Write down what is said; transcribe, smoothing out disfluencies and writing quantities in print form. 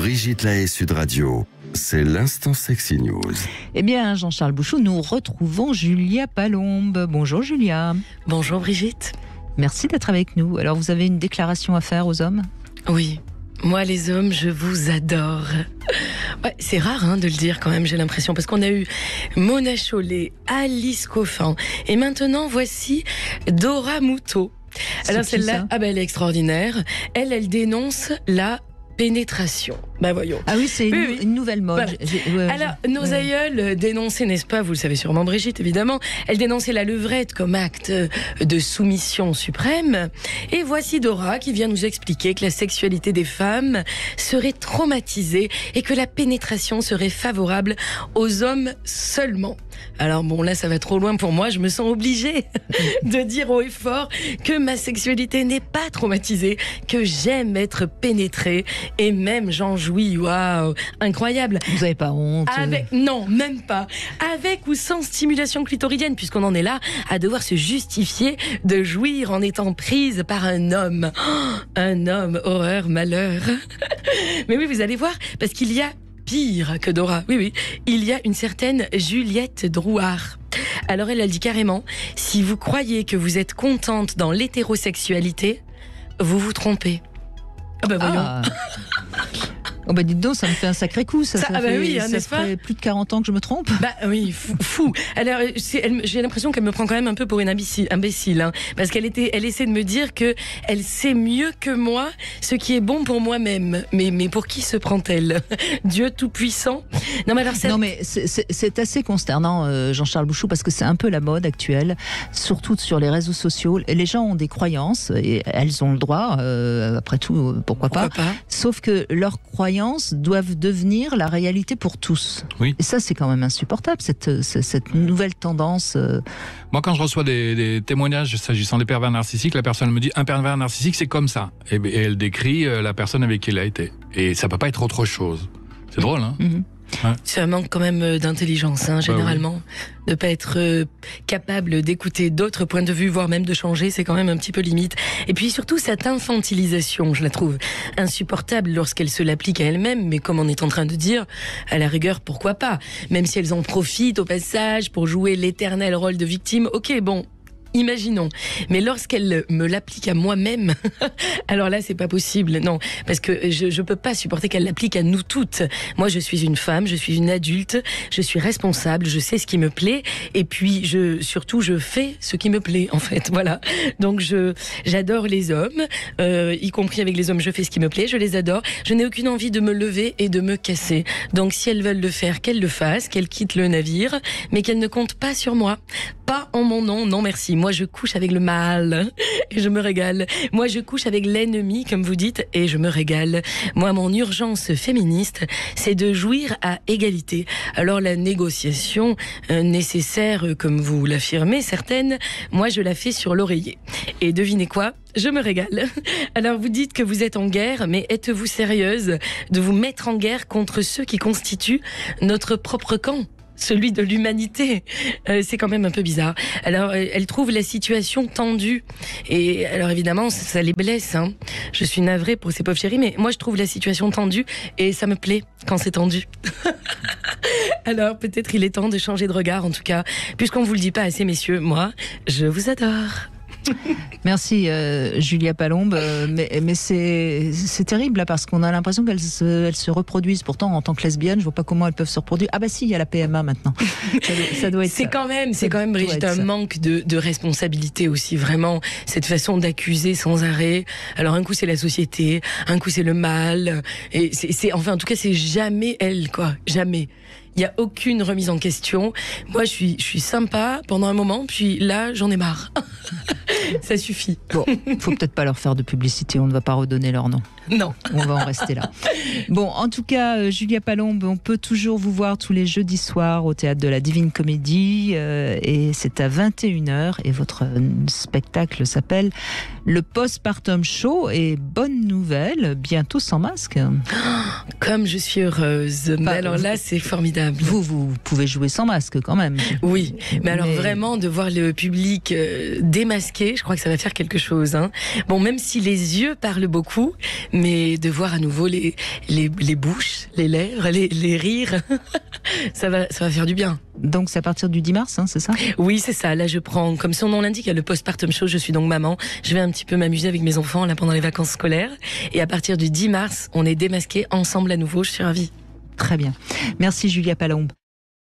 Brigitte Lahaie, Sud Radio. C'est l'instant Sexy News. Eh bien, Jean-Charles Bouchou, nous retrouvons Julia Palombe. Bonjour Julia. Bonjour Brigitte. Merci d'être avec nous. Alors, vous avez une déclaration à faire aux hommes ? Oui, moi les hommes, je vous adore. Ouais, c'est rare de le dire quand même, j'ai l'impression, parce qu'on a eu Mona Chollet, Alice Coffin, et maintenant voici Dora Muto. Alors celle-là, elle est extraordinaire. Elle dénonce la pénétration. Bah voyons. Ah oui, c'est une nouvelle mode. Voilà. Alors, nos aïeuls dénonçaient, n'est-ce pas, vous le savez sûrement Brigitte, évidemment, elle dénonçait la levrette comme acte de soumission suprême. Et voici Dora qui vient nous expliquer que la sexualité des femmes serait traumatisée et que la pénétration serait favorable aux hommes seulement. Alors bon, là ça va trop loin pour moi, je me sens obligée de dire haut et fort que ma sexualité n'est pas traumatisée, que j'aime être pénétrée et même j'en jouis. Waouh, incroyable. Vous n'avez pas honte? Non, même pas. Avec ou sans stimulation clitoridienne, puisqu'on en est là à devoir se justifier de jouir en étant prise par un homme. Oh, un homme, horreur, malheur. Mais oui, vous allez voir, parce qu'il y a pire que Dora. Oui, il y a une certaine Juliette Drouard. Alors elle dit carrément, si vous croyez que vous êtes contente dans l'hétérosexualité, vous vous trompez. Ah bah voyons. Ah. Oh bah dites donc, ça me fait un sacré coup. Ça n'est-ce pas ? fait plus de 40 ans que je me trompe. Bah oui, fou. Alors j'ai l'impression qu'elle me prend quand même un peu pour une imbécile, parce qu'elle essaie de me dire que elle sait mieux que moi ce qui est bon pour moi-même. Mais pour qui se prend-elle ? Dieu tout-puissant ? Non mais c'est assez consternant, Jean-Charles Bouchou, parce que c'est un peu la mode actuelle, surtout sur les réseaux sociaux. Les gens ont des croyances et elles ont le droit. Après tout, pourquoi pas. Sauf que leurs croyances doivent devenir la réalité pour tous. Oui. Et ça, c'est quand même insupportable, cette nouvelle tendance. Moi, quand je reçois des témoignages s'agissant des pervers narcissiques, la personne me dit un pervers narcissique, c'est comme ça. Et elle décrit la personne avec qui elle a été. Et ça peut pas être autre chose. C'est drôle, hein ? Mm-hmm. Ouais. Ça manque quand même d'intelligence, généralement. Oui. De pas être capable d'écouter d'autres points de vue, voire même de changer, c'est quand même un petit peu limite. Et puis surtout, cette infantilisation, je la trouve insupportable lorsqu'elle se l'applique à elle-même, mais comme on est en train de dire, à la rigueur, pourquoi pas ? Même si elles en profitent au passage pour jouer l'éternel rôle de victime, ok, bon... Imaginons. Mais lorsqu'elle me l'applique à moi-même, alors là, c'est pas possible. Non. Parce que je peux pas supporter qu'elle l'applique à nous toutes. Moi, je suis une femme, je suis une adulte, je suis responsable, je sais ce qui me plaît. Et puis, surtout, je fais ce qui me plaît, en fait. Voilà. Donc, j'adore les hommes, y compris avec les hommes, je fais ce qui me plaît, je les adore. Je n'ai aucune envie de me lever et de me casser. Donc, si elles veulent le faire, qu'elles le fassent, qu'elles quittent le navire, mais qu'elles ne comptent pas sur moi. Pas en mon nom, non merci. Moi, je couche avec le mal et je me régale. Moi, je couche avec l'ennemi, comme vous dites, et je me régale. Moi, mon urgence féministe, c'est de jouir à égalité. Alors, la négociation nécessaire, comme vous l'affirmez, certaines, moi, je la fais sur l'oreiller. Et devinez quoi ? Je me régale. Alors, vous dites que vous êtes en guerre, mais êtes-vous sérieuse de vous mettre en guerre contre ceux qui constituent notre propre camp ? Celui de l'humanité. C'est quand même un peu bizarre. Alors, elle trouve la situation tendue. Et alors, évidemment, ça les blesse. Je suis navrée pour ces pauvres chéris, mais moi, je trouve la situation tendue et ça me plaît quand c'est tendu. Alors, peut-être il est temps de changer de regard, en tout cas. Puisqu'on vous le dit pas assez, messieurs, moi, je vous adore. Merci Julia Palombe, mais c'est terrible là, parce qu'on a l'impression qu'elles se reproduisent. Pourtant, en tant que lesbiennes, je vois pas comment elles peuvent se reproduire. Ah bah si, il y a la PMA maintenant. Ça doit être c'est quand même Brigitte, un manque de responsabilité aussi, vraiment, cette façon d'accuser sans arrêt. Alors un coup c'est la société, un coup c'est le mal, et enfin en tout cas c'est jamais elle, quoi, jamais. Il n'y a aucune remise en question. Moi, je suis sympa pendant un moment, puis là, j'en ai marre. Ça suffit. Bon, faut peut-être pas leur faire de publicité, on ne va pas redonner leur nom. Non. On va en rester là. Bon, en tout cas, Julia Palombe, on peut toujours vous voir tous les jeudis soirs au Théâtre de la Divine Comédie, et c'est à 21h, et votre spectacle s'appelle Le Postpartum Show, et bonne nouvelle, bientôt sans masque. Comme je suis heureuse. Mais alors là, c'est formidable. formidable. Vous pouvez jouer sans masque quand même. Oui, mais alors vraiment de voir le public démasqué, je crois que ça va faire quelque chose. Hein. Bon, même si les yeux parlent beaucoup, mais de voir à nouveau les bouches, les lèvres, les rires, ça va faire du bien. Donc c'est à partir du 10 mars, hein, c'est ça? Oui, c'est ça. Là, je prends, comme son nom l'indique, le postpartum show. Je suis donc maman. Je vais un petit peu m'amuser avec mes enfants là pendant les vacances scolaires. Et à partir du 10 mars, on est démasqués ensemble à nouveau. Je suis ravie. Très bien. Merci Julia Palombe.